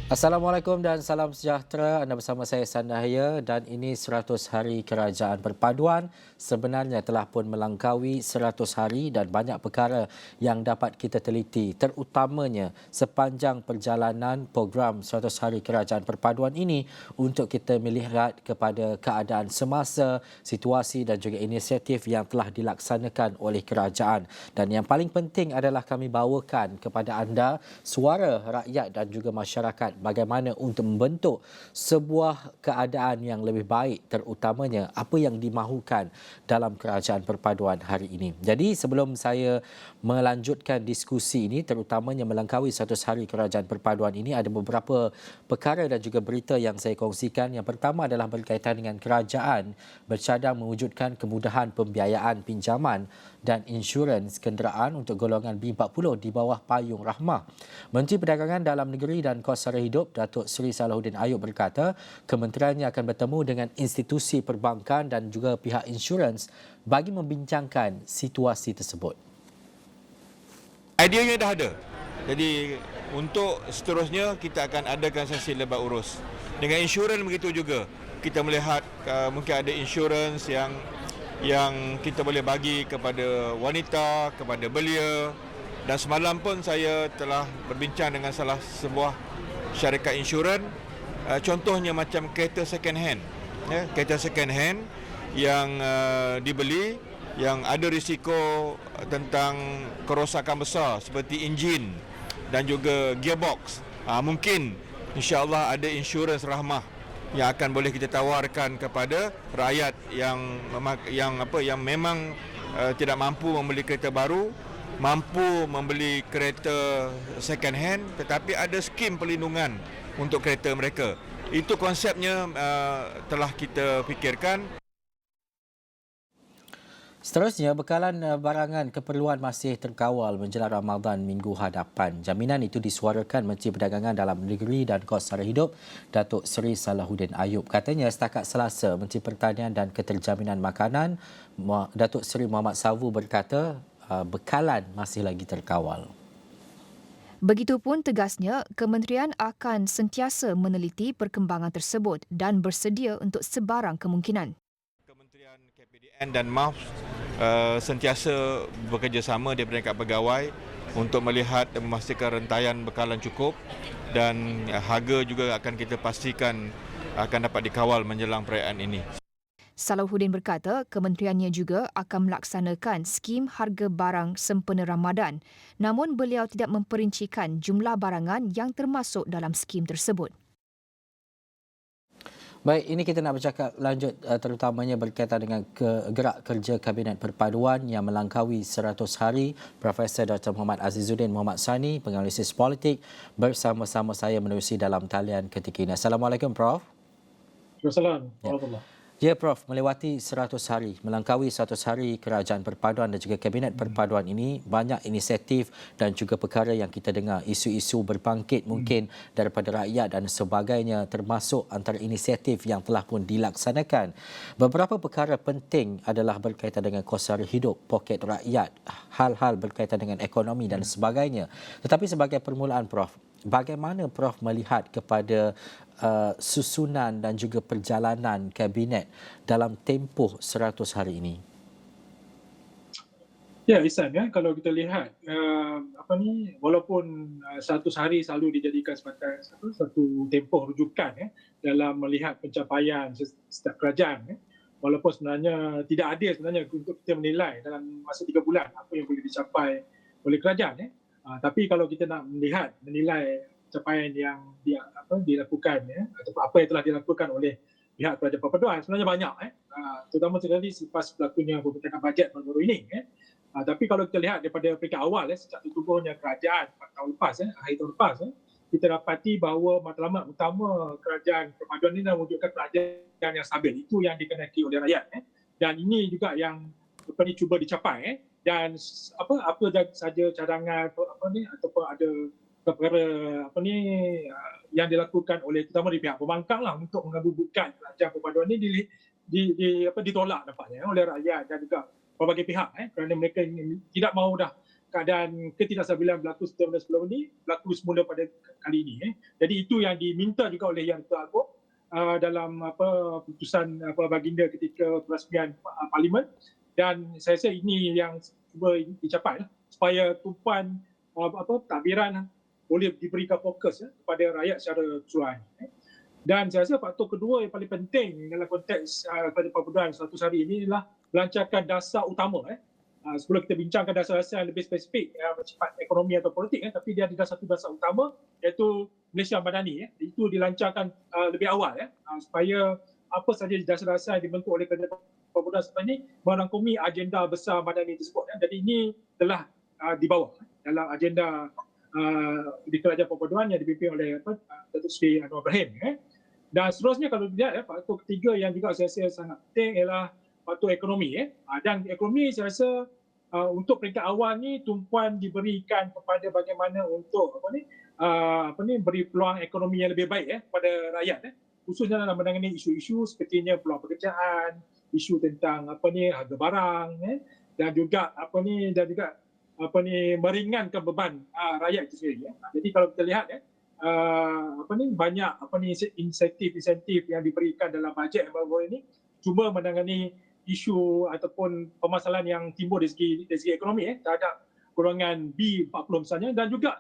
Assalamualaikum dan salam sejahtera. Anda bersama saya Sandahaya dan ini 100 hari kerajaan perpaduan sebenarnya telah pun melangkaui 100 hari dan banyak perkara yang dapat kita teliti terutamanya sepanjang perjalanan program 100 hari kerajaan perpaduan ini untuk kita melihat kepada keadaan semasa, situasi dan juga inisiatif yang telah dilaksanakan oleh kerajaan. Dan yang paling penting adalah kami bawakan kepada anda suara rakyat dan juga masyarakat bagaimana untuk membentuk sebuah keadaan yang lebih baik terutamanya apa yang dimahukan dalam kerajaan perpaduan hari ini. Jadi sebelum saya melanjutkan diskusi ini terutamanya melangkaui 100 hari kerajaan perpaduan ini, ada beberapa perkara dan juga berita yang saya kongsikan. Yang pertama adalah berkaitan dengan kerajaan bercadang mewujudkan kemudahan pembiayaan pinjaman dan insurans kenderaan untuk golongan B40 di bawah payung Rahmah. Menteri Perdagangan Dalam Negeri dan Kos Sara Hidup Datuk Seri Salahuddin Ayub berkata kementeriannya akan bertemu dengan institusi perbankan dan juga pihak insurans bagi membincangkan situasi tersebut. Ideanya dah ada. Jadi untuk seterusnya kita akan adakan sesi lebat urus. Dengan insurans begitu juga. Kita melihat mungkin ada insurans yang kita boleh bagi kepada wanita, kepada belia. Dan semalam pun saya telah berbincang dengan salah sebuah syarikat insurans. Contohnya macam kereta second hand. Kereta second hand yang dibeli yang ada risiko tentang kerosakan besar seperti enjin dan juga gearbox. Mungkin insya-Allah ada insurans Rahmah yang akan boleh kita tawarkan kepada rakyat yang memang tidak mampu membeli kereta baru, mampu membeli kereta second hand tetapi ada skim perlindungan untuk kereta mereka. Itu konsepnya telah kita fikirkan. Seterusnya, bekalan barangan keperluan masih terkawal menjelang Ramadan minggu hadapan. Jaminan itu disuarakan Menteri Perdagangan Dalam Negeri dan Kos Sara Hidup Datuk Seri Salahuddin Ayub. Katanya setakat Selasa, Menteri Pertanian dan Keterjaminan Makanan Datuk Seri Muhammad Savu berkata bekalan masih lagi terkawal. Begitupun tegasnya, kementerian akan sentiasa meneliti perkembangan tersebut dan bersedia untuk sebarang kemungkinan. Kementerian KPDN dan MAF sentiasa bekerjasama di peringkat pegawai untuk melihat dan memastikan rantaian bekalan cukup dan harga juga akan kita pastikan akan dapat dikawal menjelang perayaan ini. Salahuddin berkata kementeriannya juga akan melaksanakan skim harga barang sempena Ramadan. Namun beliau tidak memperincikan jumlah barangan yang termasuk dalam skim tersebut. Baik, ini kita nak bercakap lanjut terutamanya berkaitan dengan gerak kerja Kabinet Perpaduan yang melangkaui 100 hari. Profesor Dr. Muhammad Azizuddin Muhammad Sani, penganalisis politik, bersama-sama saya menerusi dalam talian ketika ini. Assalamualaikum, Prof. Assalamualaikum. Ya, Prof, melewati 100 hari, melangkaui 100 hari kerajaan perpaduan dan juga Kabinet Perpaduan ini, banyak inisiatif dan juga perkara yang kita dengar, isu-isu berbangkit mungkin daripada rakyat dan sebagainya, termasuk antara inisiatif yang telah pun dilaksanakan. Beberapa perkara penting adalah berkaitan dengan kos sara hidup, poket rakyat, hal-hal berkaitan dengan ekonomi dan sebagainya. Tetapi sebagai permulaan, Prof, bagaimana Prof melihat kepada susunan dan juga perjalanan kabinet dalam tempoh 100 hari ini? Ya, Ihsan, kalau kita lihat walaupun 100 hari selalu dijadikan sebagai satu tempoh rujukan dalam melihat pencapaian setiap kerajaan, walaupun sebenarnya tidak adil sebenarnya untuk kita menilai dalam masa 3 bulan apa yang boleh dicapai oleh kerajaan, tapi kalau kita nak menilai capaian yang dilakukan ataupun apa yang telah dilakukan oleh pihak kerajaan perpaduan sebenarnya banyak, terutama sekali selepas berlakunya pembentakan bajet baru-baru ini. Tapi kalau kita lihat daripada peringkat awal sejak tubuhnya kerajaan 4 tahun lepas, akhir tahun lepas, kita dapati bahawa matlamat utama kerajaan perpaduan ini adalah mewujudkan kerajaan yang stabil. Itu yang dikehendaki oleh rakyat, dan ini juga yang cuba dicapai, dan apa saja cadangan ataupun ada perkara yang dilakukan oleh terutama di pihak pembangkang lah untuk mengabubukan kerajaan perpaduan ini ditolak nampaknya oleh rakyat dan juga berbagai pihak, kerana mereka tidak mahu dah keadaan ketidakstabilan berlaku sebelum ini berlaku semula pada kali ini. Jadi itu yang diminta juga oleh Yang Dipertuan Agong dalam putusan baginda ketika perasmian parlimen, dan saya rasa ini yang cuba dicapai supaya tumpuan takbiran boleh diberikan fokus kepada rakyat secara keseluruhan. Dan saya rasa faktor kedua yang paling penting dalam konteks pada perpaduan 100 hari ini adalah melancarkan dasar utama. Sebelum kita bincangkan dasar-dasar yang lebih spesifik bersifat ekonomi atau politik, tapi dia ada satu dasar utama iaitu Malaysia Madani. Itu dilancarkan lebih awal supaya apa sahaja dasar-dasar yang dibentuk oleh Kerajaan Perpaduan sebenarnya ini merangkumi agenda besar Madani tersebut. Jadi ini telah dibawa dalam agenda di Kerajaan Perpaduan yang dipimpin oleh Datuk Seri Anwar Ibrahim. Dan seterusnya kalau dilihat faktor ketiga yang juga saya rasa sangat penting ialah faktor ekonomi. Dan ekonomi saya rasa untuk peringkat awal ni tumpuan diberikan kepada bagaimana untuk beri peluang ekonomi yang lebih baik kepada rakyat, khususnya dalam menangani isu-isu sepertinya peluang pekerjaan, isu tentang harga barang, dan juga meringankan beban rakyat itu sendiri. Jadi kalau kita lihat banyak insentif yang diberikan dalam bajet yang baru ini cuma menangani isu ataupun permasalahan yang timbul dari segi ekonomi terhadap golongan B40 misalnya, dan juga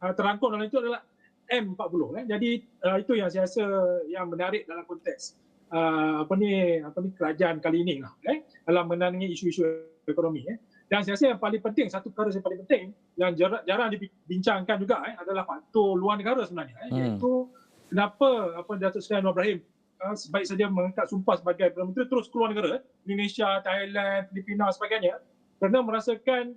terangkum dalam itu adalah M40. Jadi itu yang saya rasa yang menarik dalam konteks kerajaan kali ini dalam menangani isu-isu ekonomi. Dan saya rasa yang paling penting, satu perkara yang paling penting yang jarang dibincangkan juga adalah faktor luar negara sebenarnya, iaitu kenapa Datuk Seri Anwar Ibrahim sebaik saja mengangkat sumpah sebagai Perdana Menteri terus keluar negara, Indonesia, Thailand, Filipina sebagainya, kerana merasakan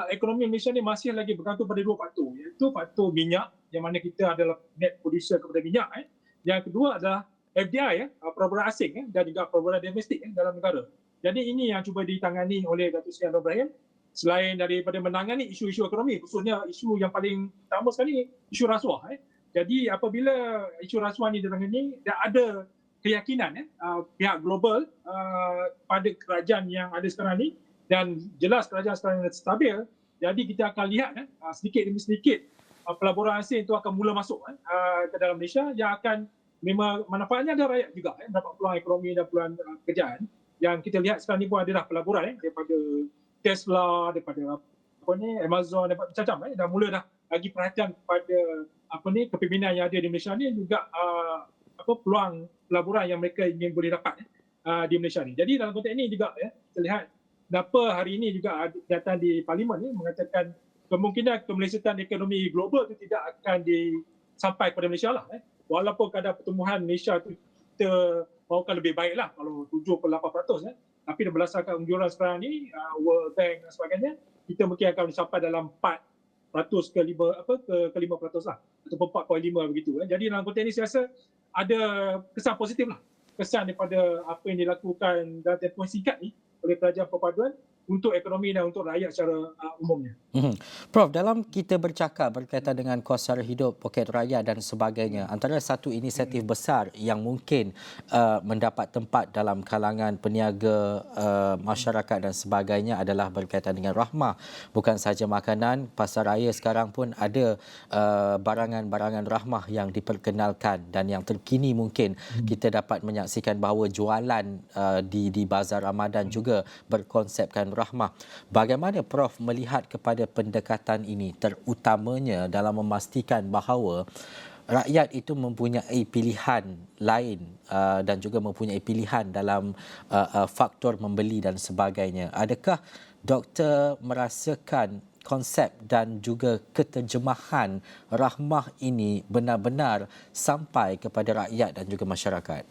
ekonomi Malaysia ni masih lagi bergantung pada dua faktor, iaitu faktor minyak yang mana kita adalah net producer kepada minyak. Yang kedua adalah FDI, perbudakan asing dan juga perbudakan domestik dalam negara. Jadi ini yang cuba ditangani oleh Datuk Seri Anwar Ibrahim selain daripada menangani isu-isu ekonomi, khususnya isu yang paling utama sekali, isu rasuah. Jadi apabila isu rasuah ni ditangani, dah ada keyakinan pihak global pada kerajaan yang ada sekarang ni, dan jelas kerajaan sekarang yang stabil, jadi kita akan lihat sedikit demi sedikit pelaburan asing itu akan mula masuk ke dalam Malaysia, yang akan memang manfaatnya ada rakyat juga, dapat peluang ekonomi dan peluang pekerjaan. Yang kita lihat sekarang ni pun adalah pelaburan daripada Tesla, daripada Amazon, daripada macam-macam dah mula dah bagi perhatian kepada kepimpinan yang ada di Malaysia ni, juga peluang pelaburan yang mereka ingin boleh dapat di Malaysia ni. Jadi dalam konteks ini juga kita lihat kenapa hari ini juga datang di Parlimen ni mengatakan kemungkinan kemelesetan ekonomi global itu tidak akan sampai kepada Malaysia lah. Walaupun kadar pertumbuhan Malaysia itu kita mahukan lebih baik lah, kalau 7-8%, tapi berdasarkan unjuran sekarang ni, World Bank dan sebagainya, kita mungkin akan sampai dalam 4% ke 5% lah, ataupun 4.5 begitu. Jadi dalam konteks ini saya rasa ada kesan positif lah, kesan daripada apa yang dilakukan dalam tempoh singkat ni oleh Kerajaan Perpaduan untuk ekonomi dan untuk rakyat secara umumnya. Prof, dalam kita bercakap berkaitan dengan kos sara hidup, poket rakyat dan sebagainya, antara satu inisiatif besar yang mungkin mendapat tempat dalam kalangan peniaga masyarakat dan sebagainya adalah berkaitan dengan rahmah. Bukan sahaja makanan, pasar raya sekarang pun ada barangan-barangan rahmah yang diperkenalkan, dan yang terkini mungkin kita dapat menyaksikan bahawa jualan di Bazar Ramadan juga berkonsepkan rahmah. Bagaimana Prof melihat kepada pendekatan ini, terutamanya dalam memastikan bahawa rakyat itu mempunyai pilihan lain dan juga mempunyai pilihan dalam faktor membeli dan sebagainya. Adakah doktor merasakan konsep dan juga keterjemahan rahmah ini benar-benar sampai kepada rakyat dan juga masyarakat?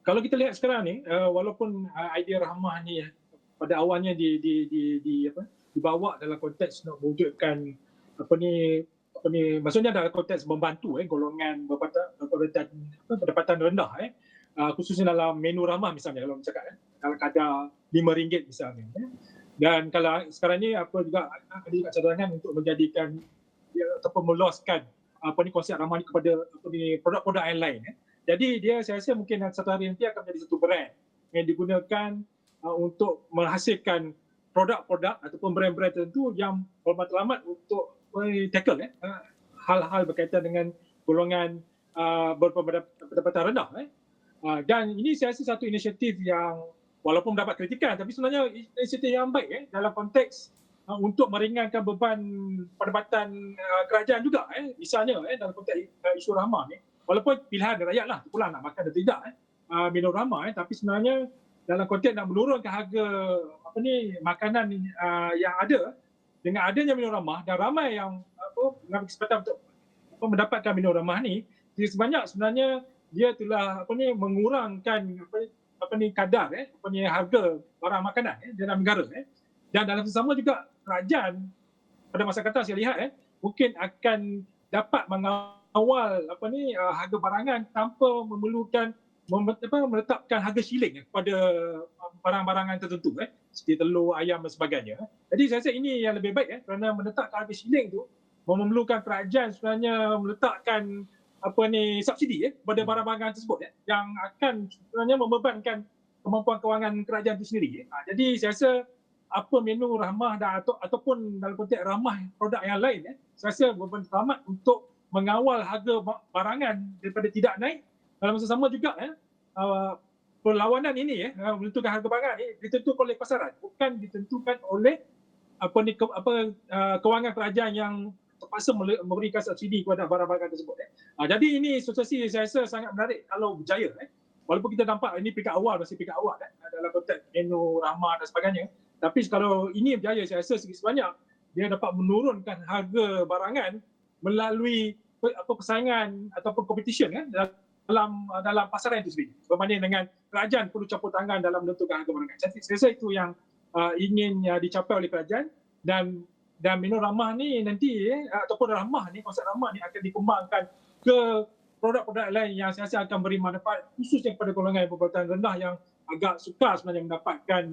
Kalau kita lihat sekarang ni, walaupun idea rahmah ni pada awalnya dibawa dalam konteks nak mewujudkan maksudnya dalam konteks membantu golongan pendapatan rendah, khususnya dalam menu rahmah misalnya, kalau cakap dalam kadar RM5 misalnya. Dan kalau sekarang ni juga ada juga cadangan untuk menjadikan ataupun meluaskan konsep rahmah ni kepada produk-produk yang lain. Jadi saya rasa mungkin satu hari nanti akan menjadi satu brand yang digunakan untuk menghasilkan produk-produk ataupun brand-brand tertentu yang bermatlamat untuk tackle hal-hal berkaitan dengan golongan berpendapatan rendah. Dan ini saya rasa satu inisiatif yang walaupun mendapat kritikan tapi sebenarnya inisiatif yang baik dalam konteks untuk meringankan beban pendapatan kerajaan juga. Misalnya dalam konteks isu rahmah ni, walaupun pilihan rakyat lah pulang nak makan atau tidak minum rahmah, tapi sebenarnya dalam konteks nak menurunkan harga makanan yang ada dengan adanya minum ramah dan ramai yang mengambil kesempatan untuk mendapatkan minum ramah ni, sebenarnya dia telah mengurangkan kadar harga barang makanan dalam negara. Dan dalam sama juga kerajaan pada masa akan datang saya lihat mungkin akan dapat mengawal harga barangan tanpa memerlukan meletakkan harga shilling kepada barang-barangan tertentu seperti telur, ayam dan sebagainya. Jadi saya rasa ini yang lebih baik kerana menetapkan harga shilling tu memerlukan kerajaan sebenarnya meletakkan subsidi kepada barang-barang tersebut yang akan sebenarnya membebankan kemampuan kewangan kerajaan itu sendiri. Jadi saya rasa apa menu rahmah ataupun dalam konteks ramah produk yang lain saya rasa bermanfaat untuk mengawal harga barangan daripada tidak naik. Dalam masa sama juga perlawanan ini menentukan harga barangan ditentukan oleh pasaran, bukan ditentukan oleh kewangan kerajaan yang terpaksa memberikan subsidi kepada barang-barang tersebut. Jadi ini situasi saya rasa sangat menarik kalau berjaya. Walaupun kita nampak ini masih peringkat awal dalam konteks menu rahmah dan sebagainya. Tapi kalau ini berjaya, saya rasa sedikit sebanyak dia dapat menurunkan harga barangan melalui persaingan ataupun competition dalam pasaran itu sendiri. Berbanding dengan kerajaan perlu campur tangan dalam menentukan harga barangan. Jadi saya rasa itu yang ingin dicapai oleh kerajaan dan menu ramah ni nanti ataupun ramah ni, konsep ramah ni akan dikembangkan ke produk-produk lain yang saya rasa akan beri manfaat khususnya kepada golongan berpendapatan rendah yang agak sukar sebenarnya mendapatkan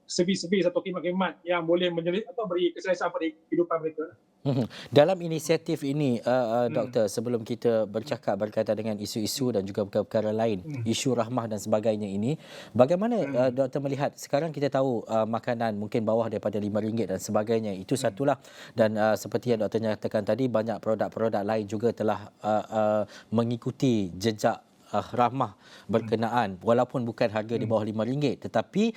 servis-servis atau khidmat-khidmat yang boleh beri keselesaan pada kehidupan mereka. Dalam inisiatif ini, Doktor, sebelum kita bercakap berkaitan dengan isu-isu dan juga perkara-perkara lain, isu rahmah dan sebagainya ini, bagaimana Doktor melihat sekarang kita tahu makanan mungkin bawah daripada RM5 dan sebagainya, itu satulah. Dan seperti yang Doktor nyatakan tadi, banyak produk-produk lain juga telah mengikuti jejak rahmah berkenaan walaupun bukan harga di bawah RM5, tetapi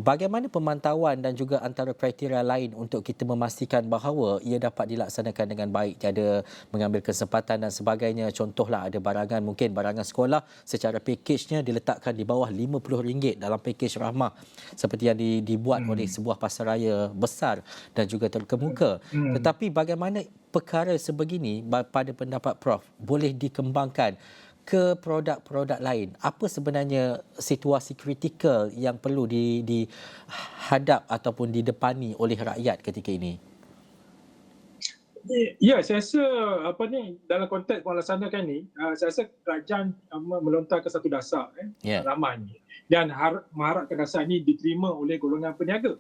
bagaimana pemantauan dan juga antara kriteria lain untuk kita memastikan bahawa ia dapat dilaksanakan dengan baik, tiada mengambil kesempatan dan sebagainya. Contohlah ada barangan, mungkin barangan sekolah secara pakejnya diletakkan di bawah RM50 dalam pakej rahmah seperti yang dibuat oleh sebuah pasaraya besar dan juga terkemuka. Tetapi bagaimana perkara sebegini pada pendapat Prof boleh dikembangkan ke produk-produk lain? Apa sebenarnya situasi kritikal yang perlu dihadap ataupun didepani oleh rakyat ketika ini? Ya, saya rasa dalam konteks melaksanakan ni, saya rasa kerajaan melontarkan satu dasar ramah ni dan mengharapkan dasar ini diterima oleh golongan peniaga.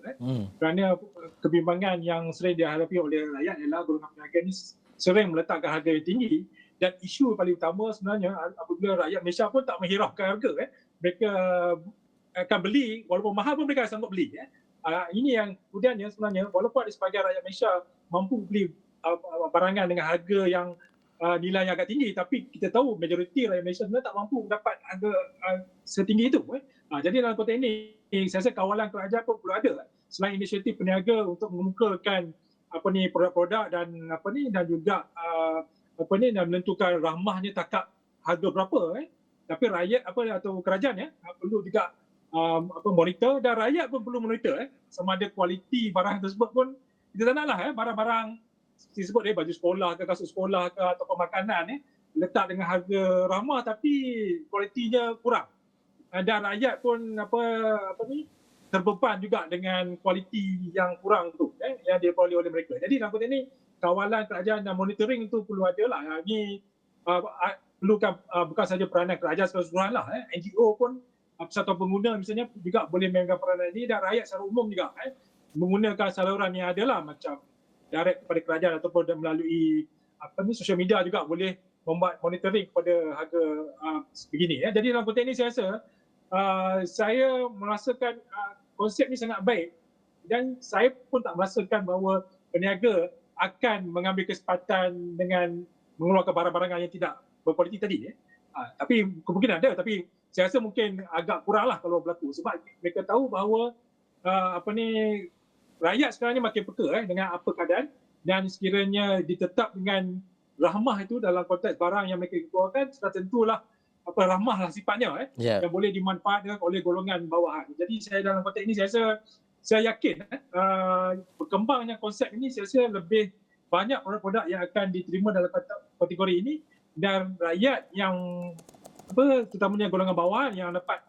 Kerana kebimbangan yang sering dihadapi oleh rakyat ialah golongan peniaga ni sering meletakkan harga yang tinggi. Dan isu paling utama sebenarnya apabila rakyat Malaysia pun tak menghiraukan harga, mereka akan beli, walaupun mahal pun mereka sanggup beli. Ini yang kemudiannya sebenarnya walaupun ada sebahagian rakyat Malaysia mampu beli barangan dengan harga yang nilai yang agak tinggi, tapi kita tahu majoriti rakyat Malaysia sebenarnya tak mampu dapat harga setinggi itu. Jadi dalam konteks ini, saya rasa kawalan kerajaan pun perlu ada selain inisiatif peniaga untuk mengemukakan produk-produk dan juga dan menentukan rahmahnya takat harga berapa. Tapi rakyat atau kerajaan perlu juga monitor, dan rakyat pun perlu monitor sama ada kualiti barang tersebut pun. Kita tak naklah barang-barang disebut baju sekolah ke, kasut sekolah ke atau makanan letak dengan harga ramah tapi kualitinya kurang. Dan rakyat pun terbeban juga dengan kualiti yang kurang tu yang diperoleh oleh mereka. Jadi dalam konteks ini kawalan kerajaan dan monitoring itu perlu ada lah. Ini perlukan bukan sahaja peranan kerajaan keseluruhan lah. NGO pun persatuan pengguna misalnya juga boleh memainkan peranan ini, dan rakyat secara umum juga menggunakan saluran yang ada lah, macam direct kepada kerajaan ataupun melalui sosial media juga boleh membuat monitoring kepada harga begini. Jadi dalam konteks ini saya rasa saya merasakan konsep ini sangat baik dan saya pun tak merasakan bahawa peniaga akan mengambil kesempatan dengan mengeluarkan barang-barang yang tidak berkualiti tadi. Tapi kemungkinan ada, tapi saya rasa mungkin agak kuranglah kalau berlaku sebab mereka tahu bahawa rakyat sekarang ni makin peka dengan apa keadaan, dan sekiranya ditetap dengan rahmah itu dalam konteks barang yang mereka keluarkan, sudah tentulah rahmahlah sifatnya yang boleh dimanfaatkan oleh golongan bawahan. Jadi saya dalam konteks ini saya yakin berkembangnya konsep ini, saya rasa lebih banyak produk-produk yang akan diterima dalam kategori ini, dan rakyat yang terutamanya golongan bawahan yang dapat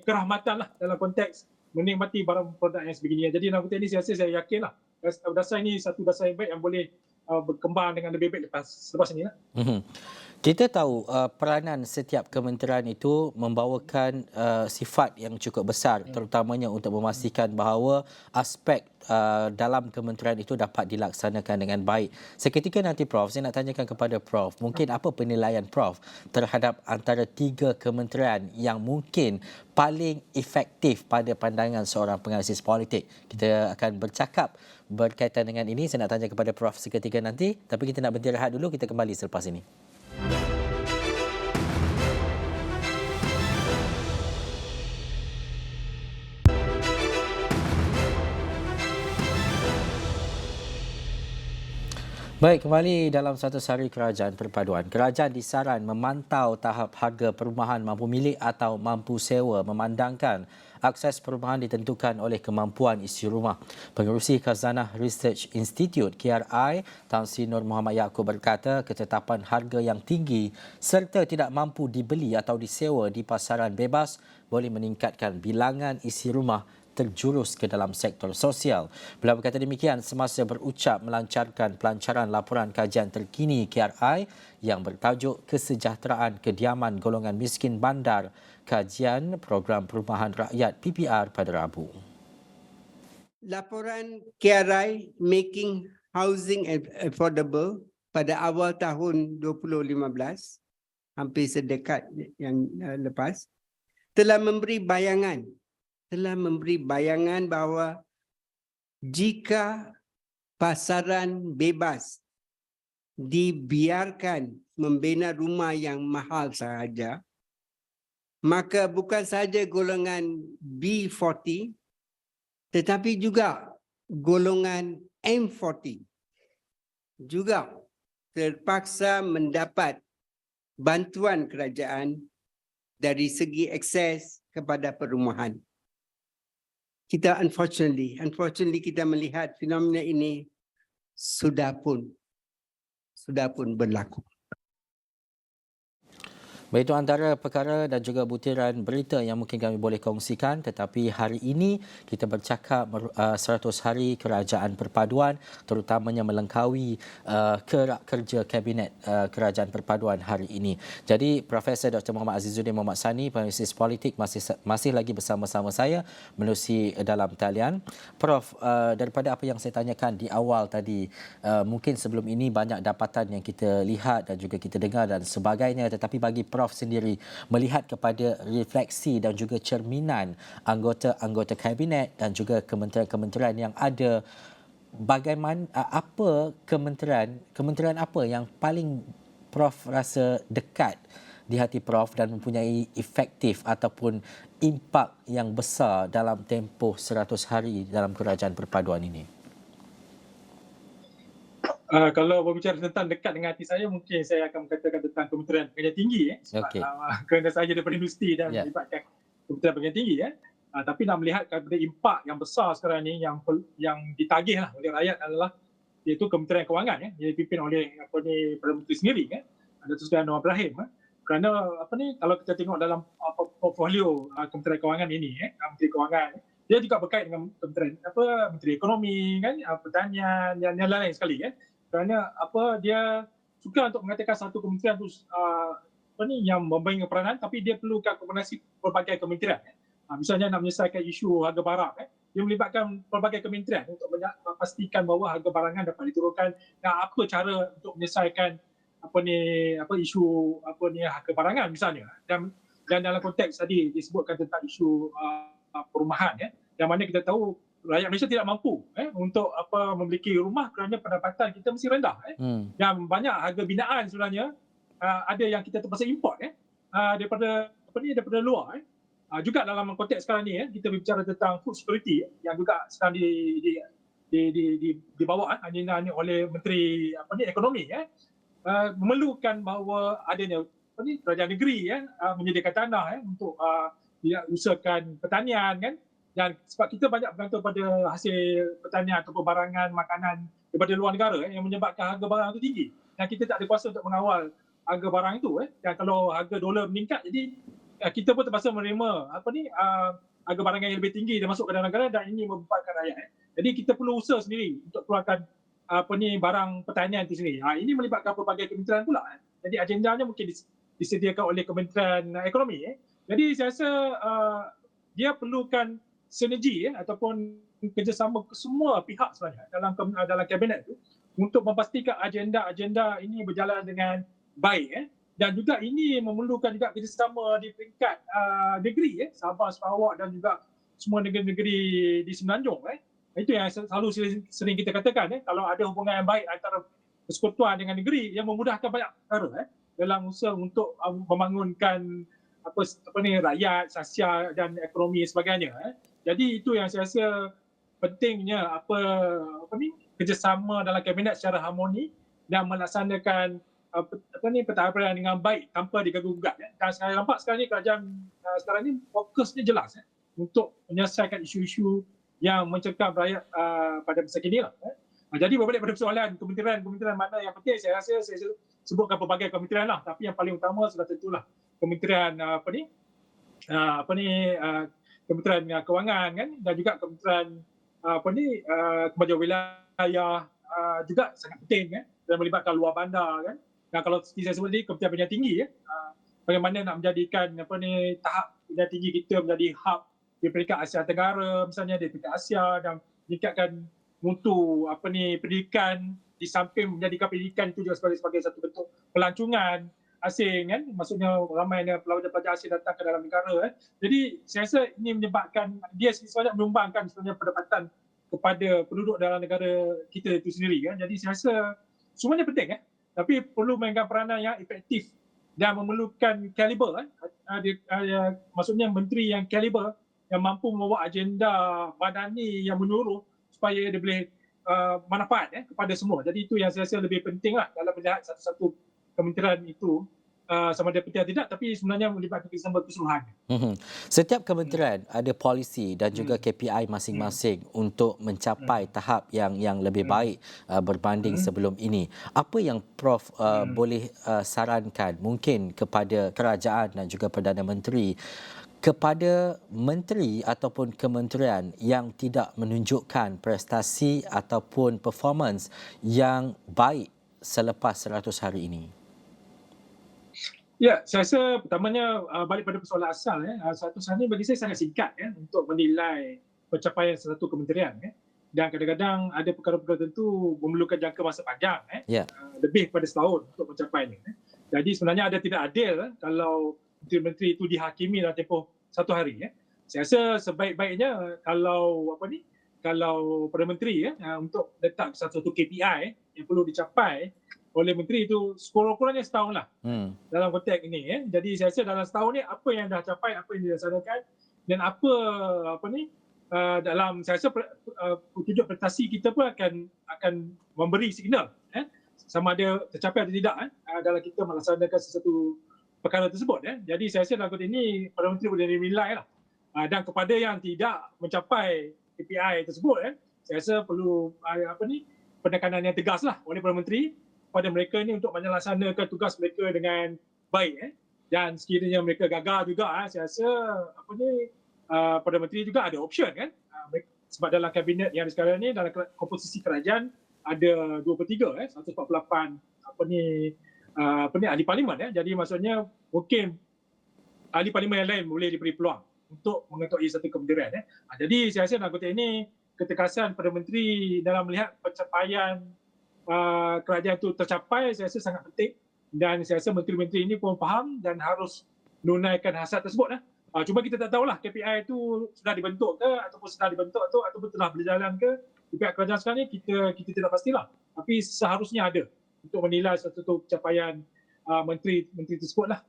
kerahmatan lah dalam konteks menikmati barang produk yang sebegini. Jadi dalam konteks ini saya yakinlah dasar ini satu dasar yang baik yang boleh berkembang dengan lebih baik selepas ini. Kita tahu peranan setiap kementerian itu membawakan sifat yang cukup besar, terutamanya untuk memastikan bahawa aspek dalam kementerian itu dapat dilaksanakan dengan baik. Seketika nanti Prof, saya nak tanyakan kepada Prof, mungkin apa penilaian Prof terhadap antara 3 kementerian yang mungkin paling efektif pada pandangan seorang penganalisis politik. Kita akan bercakap berkaitan dengan ini. Saya nak tanya kepada Prof seketika nanti, tapi kita nak berhenti rehat dulu, kita kembali selepas ini. Baik, kembali dalam 100 hari kerajaan perpaduan. Kerajaan disaran memantau tahap harga perumahan mampu milik atau mampu sewa, memandangkan akses perumahan ditentukan oleh kemampuan isi rumah. Pengerusi Khazanah Research Institute KRI, Tan Sri Nur Muhammad Yaakob berkata ketetapan harga yang tinggi serta tidak mampu dibeli atau disewa di pasaran bebas boleh meningkatkan bilangan isi rumah terjurus ke dalam sektor sosial. Beliau berkata demikian semasa berucap melancarkan pelancaran laporan kajian terkini KRI yang bertajuk Kesejahteraan Kediaman Golongan Miskin Bandar, kajian Program Perumahan Rakyat PPR pada Rabu. Laporan KRI Making Housing Affordable pada awal tahun 2015, hampir sedekat yang lepas, telah memberi bayangan bahawa jika pasaran bebas dibiarkan membina rumah yang mahal sahaja, maka bukan sahaja golongan B40 tetapi juga golongan M40 juga terpaksa mendapat bantuan kerajaan dari segi akses kepada perumahan. Kita unfortunately kita melihat fenomena ini sudah pun berlaku. Baik, itu antara perkara dan juga butiran berita yang mungkin kami boleh kongsikan, tetapi hari ini kita bercakap 100 hari kerajaan perpaduan, terutamanya melengkawi kerak kerja Kabinet Kerajaan Perpaduan hari ini. Jadi Profesor Dr. Muhammad Azizuddin Muhammad Sani, penganalisis politik masih lagi bersama-sama saya menerusi dalam talian. Prof, daripada apa yang saya tanyakan di awal tadi, mungkin sebelum ini banyak dapatan yang kita lihat dan juga kita dengar dan sebagainya, tetapi bagi Prof sendiri melihat kepada refleksi dan juga cerminan anggota kabinet dan juga kementerian-kementerian yang ada, bagaimana apa kementerian apa yang paling Prof rasa dekat di hati Prof dan mempunyai efektif ataupun impak yang besar dalam tempoh 100 hari dalam kerajaan perpaduan ini? Kalau berbicara tentang dekat dengan hati saya, mungkin saya akan mengatakan tentang Kementerian Pengajian Tinggi. Sebab kerana saya daripada industri dan melibatkan Kementerian Pengajian Tinggi. Tapi nak melihat kepada impak yang besar sekarang ni yang ditagih oleh rakyat adalah iaitu Kementerian Kewangan, yang dipimpin oleh Perdana Menteri sendiri, Datuk Seri Anwar Ibrahim. Kerana kalau kita tengok dalam portfolio Kementerian Kewangan ini, Menteri Kewangan, dia juga berkait dengan Menteri Ekonomi, Pertanian dan yang lain sekali. Kerana dia suka untuk mengatakan satu kementerian tu yang memberi peranan, tapi dia perlukan kombinasi pelbagai kementerian. Misalnya nak menyelesaikan isu harga barang, dia melibatkan pelbagai kementerian untuk memastikan bahawa harga barangan dapat diturunkan, dan apa cara untuk menyelesaikan isu harga barangan misalnya. Dan dalam konteks tadi disebutkan tentang isu perumahan, yang mana kita tahu rakyat Malaysia tidak mampu untuk memiliki rumah kerana pendapatan kita mesti rendah. Dan banyak harga binaan sebenarnya ada yang kita terpaksa import daripada luar. Juga dalam konteks sekarang ni kita berbicara tentang food security yang juga sedang dibawa agenda ni oleh Menteri Ekonomi memerlukan bahawa adanya kerajaan negeri menyediakan tanah untuk usahakan pertanian kan. Dan sebab kita banyak bergantung pada hasil pertanian ataupun barangan makanan daripada luar negara yang menyebabkan harga barang itu tinggi. Dan kita tak ada kuasa untuk mengawal harga barang itu. Dan kalau harga dolar meningkat, jadi kita pun terpaksa menerima harga barang yang lebih tinggi dan masuk ke dalam negara, dan ini membebankan rakyat. Jadi kita perlu usaha sendiri untuk keluarkan barang pertanian itu sendiri. Ini melibatkan pelbagai kementerian pula. Jadi agendanya mungkin disediakan oleh Kementerian Ekonomi. Jadi saya rasa dia perlukan sinergi ataupun kerjasama semua pihak sebenarnya dalam kabinet itu untuk memastikan agenda-agenda ini berjalan dengan baik. Dan juga ini memerlukan juga kerjasama di peringkat negeri, Sabah, Sarawak dan juga semua negeri-negeri di Semenanjung. Itu yang selalu sering kita katakan, kalau ada hubungan yang baik antara persekutuan dengan negeri yang memudahkan banyak perkara dalam usaha untuk membangunkan rakyat, sosial dan ekonomi sebagainya. Jadi itu yang saya rasa pentingnya kerjasama dalam kabinet secara harmoni dan melaksanakan pentadbiran dengan baik tanpa diganggu-gugat. Dan saya nampak sekarang ni kerajaan sekarang ni fokusnya jelas untuk menyelesaikan isu-isu yang mencekam rakyat pada masa kini lah. Jadi berbalik pada persoalan kementerian mana yang penting, saya rasa saya sebutkan pelbagai kementerian lah, tapi yang paling utama sudah tentulah Kementerian Kementerian Kewangan kan, dan juga Kementerian Kemajuan Wilayah juga sangat penting dan melibatkan luar bandar kan. Dan kalau seperti saya sebut tadi, Kementerian Pendidikan Tinggi bagaimana nak menjadikan tahap pendidikan tinggi kita menjadi hub di peringkat Asia Tenggara misalnya, di peringkat Asia, dan meningkatkan mutu pendidikan di samping menjadikan pendidikan itu juga sebagai satu bentuk pelancongan asing kan, maksudnya ramai pelajar-pelajar asing datang ke dalam negara. Jadi saya rasa ini menyebabkan dia sebenarnya menyumbangkan sebenarnya pendapatan kepada penduduk dalam negara kita itu sendiri kan. Jadi saya rasa semuanya penting tapi perlu mainkan peranan yang efektif dan memerlukan kaliber maksudnya menteri yang kaliber yang mampu membawa agenda madani yang menyeluruh supaya dia boleh manfaat kepada semua. Jadi itu yang saya rasa lebih penting dalam melihat satu-satu kementerian itu sama ada penting atau tidak, tapi sebenarnya melibatkan kerjasama keseluruhan. Setiap kementerian ada polisi dan juga KPI masing-masing untuk mencapai tahap yang lebih baik berbanding sebelum ini. Apa yang Prof boleh sarankan mungkin kepada kerajaan dan juga Perdana Menteri kepada menteri ataupun kementerian yang tidak menunjukkan prestasi ataupun performance yang baik selepas 100 hari ini? Ya, saya rasa pertamanya balik pada persoalan asal. 100 hari bagi saya sangat singkat untuk menilai pencapaian satu kementerian. Dan kadang-kadang ada perkara-perkara tertentu memerlukan jangka masa panjang. Lebih pada setahun untuk mencapainya. Jadi sebenarnya ada tidak adil kalau menteri-menteri itu dihakimi dalam tempoh 1 hari. Saya rasa sebaik-baiknya kalau Perdana Menteri untuk letak satu KPI yang perlu dicapai oleh menteri itu sekurang-kurangnya setahun lah dalam konteks ini. Jadi saya rasa dalam setahun ni apa yang dah capai, apa yang dilaksanakan dan dalam saya rasa petunjuk prestasi kita pun akan memberi signal sama ada tercapai atau tidak dalam kita melaksanakan sesuatu perkara tersebut. Jadi saya rasa dalam konteks ini Perdana Menteri boleh dinilai lah. Dan kepada yang tidak mencapai KPI tersebut, saya rasa perlu penekanan yang tegas lah oleh Perdana Menteri pada mereka ni untuk melaksanakan tugas mereka dengan baik. Dan sekiranya mereka gagal juga, saya rasa Perdana Menteri juga ada option kan. Sebab dalam kabinet yang sekarang ni, dalam komposisi kerajaan ada 2/3, 148 ahli parlimen. Jadi maksudnya mungkin ahli parlimen yang lain boleh diberi peluang untuk mengetuai satu kementerian. Jadi saya rasa dalam konteks ini ketekasan Perdana Menteri dalam melihat pencapaian kerajaan itu tercapai saya rasa sangat penting, dan saya rasa menteri-menteri ini pun faham dan harus menunaikan hasrat tersebut Cuma kita tak tahulah KPI itu sudah dibentuk ke ataupun sedang dibentuk tu ataupun telah berjalan ke di pihak kerajaan sekarang ni, kita tidak pastilah. Tapi seharusnya ada untuk menilai satu pencapaian menteri tersebut lah.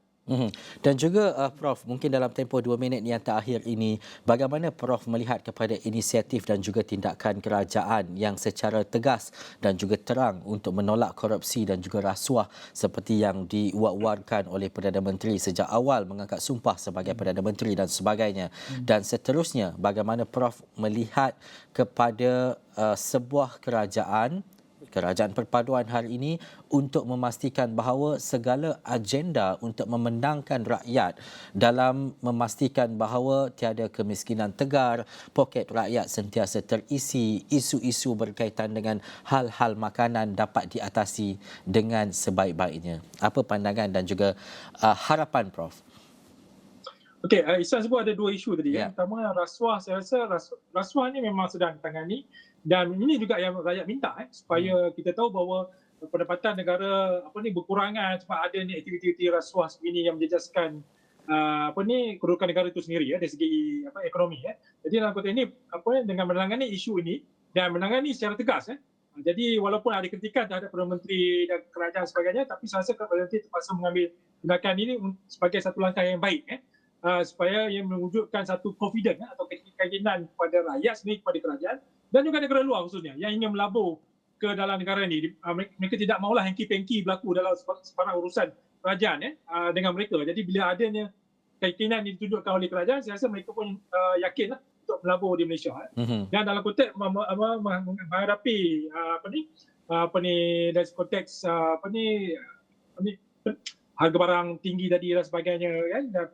Dan juga Prof, mungkin dalam tempoh 2 minit yang terakhir ini, bagaimana Prof melihat kepada inisiatif dan juga tindakan kerajaan yang secara tegas dan juga terang untuk menolak korupsi dan juga rasuah seperti yang diwar-warkan oleh Perdana Menteri sejak awal mengangkat sumpah sebagai Perdana Menteri dan sebagainya. Dan seterusnya, bagaimana Prof melihat kepada sebuah kerajaan perpaduan hari ini untuk memastikan bahawa segala agenda untuk memenangkan rakyat dalam memastikan bahawa tiada kemiskinan tegar, poket rakyat sentiasa terisi, isu-isu berkaitan dengan hal-hal makanan dapat diatasi dengan sebaik-baiknya. Apa pandangan dan juga harapan Prof? Okey, Ihsan sebut ada 2 isu tadi. Ya. Yang pertama rasuah, saya rasa rasuah ni memang sedang ditangani dan ini juga yang rakyat minta supaya kita tahu bahawa pendapatan negara berkurangan sebab ada ni aktiviti rasuah sebegini yang menjejaskan kedudukan negara itu sendiri dari segi ekonomi. Jadi dalam konteks ini dengan menangani isu ini dan menangani secara tegas. Jadi walaupun ada kritikan terhadap Perdana Menteri dan kerajaan sebagainya, tapi saya rasa Perdana Menteri terpaksa mengambil tindakan ini sebagai satu langkah yang baik supaya ia mewujudkan satu confidence atau keyakinan kepada rakyat sendiri, kepada kerajaan dan juga negara luar khususnya yang ingin melabur ke dalam negara ini. Mereka tidak maulah hengki-pengki berlaku dalam sebarang urusan kerajaan dengan mereka. Jadi bila adanya keyakinan yang ditunjukkan oleh kerajaan, saya rasa mereka pun yakinlah untuk melabur di Malaysia. Dan dalam konteks menghadapi dari konteks harga barang tinggi tadi dan sebagainya dan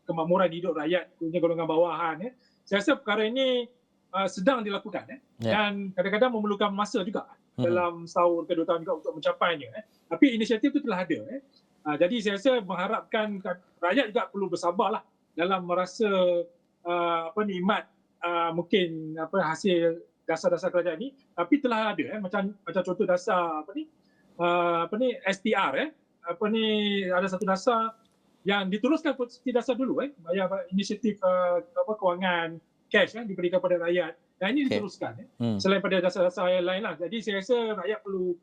kemakmuran hidup rakyat punya golongan bawahan. Saya rasa perkara ini sedang dilakukan dan kadang-kadang memerlukan masa juga dalam setahun ke 2 tahun juga untuk mencapainya. Tapi inisiatif itu telah ada. Jadi saya rasa mengharapkan rakyat juga perlu bersabarlah dalam merasa nikmat mungkin hasil dasar-dasar kerajaan ini, tapi telah ada macam contoh dasar STR ada satu dasar yang diteruskan seperti dasar dulu inisiatif kewangan cash diberikan kepada rakyat dan ini diteruskan selain pada dasar-dasar yang lain lah. Jadi saya rasa rakyat perlu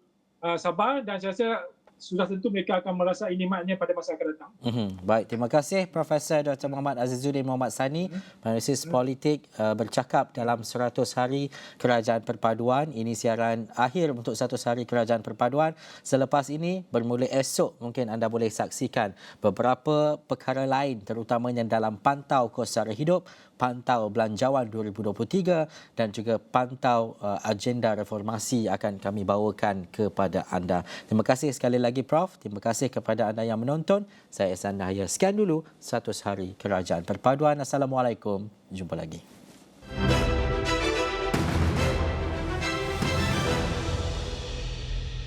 sabar dan saya rasa sudah tentu mereka akan merasai nikmatnya pada masa akan datang. Baik, terima kasih Profesor Dr. Muhammad Azizuddin Muhammad Sani, analisis politik bercakap dalam 100 hari Kerajaan Perpaduan. Ini siaran akhir untuk 100 hari Kerajaan Perpaduan. Selepas ini, bermula esok mungkin anda boleh saksikan beberapa perkara lain terutamanya dalam Pantau Kos Sara Hidup, Pantau Belanjawan 2023 dan juga Pantau Agenda Reformasi akan kami bawakan kepada anda. Terima kasih sekali lagi Prof. Terima kasih kepada anda yang menonton. Saya Ihsan Dahaya. Sekian dulu 100 hari Kerajaan Perpaduan. Assalamualaikum. Jumpa lagi.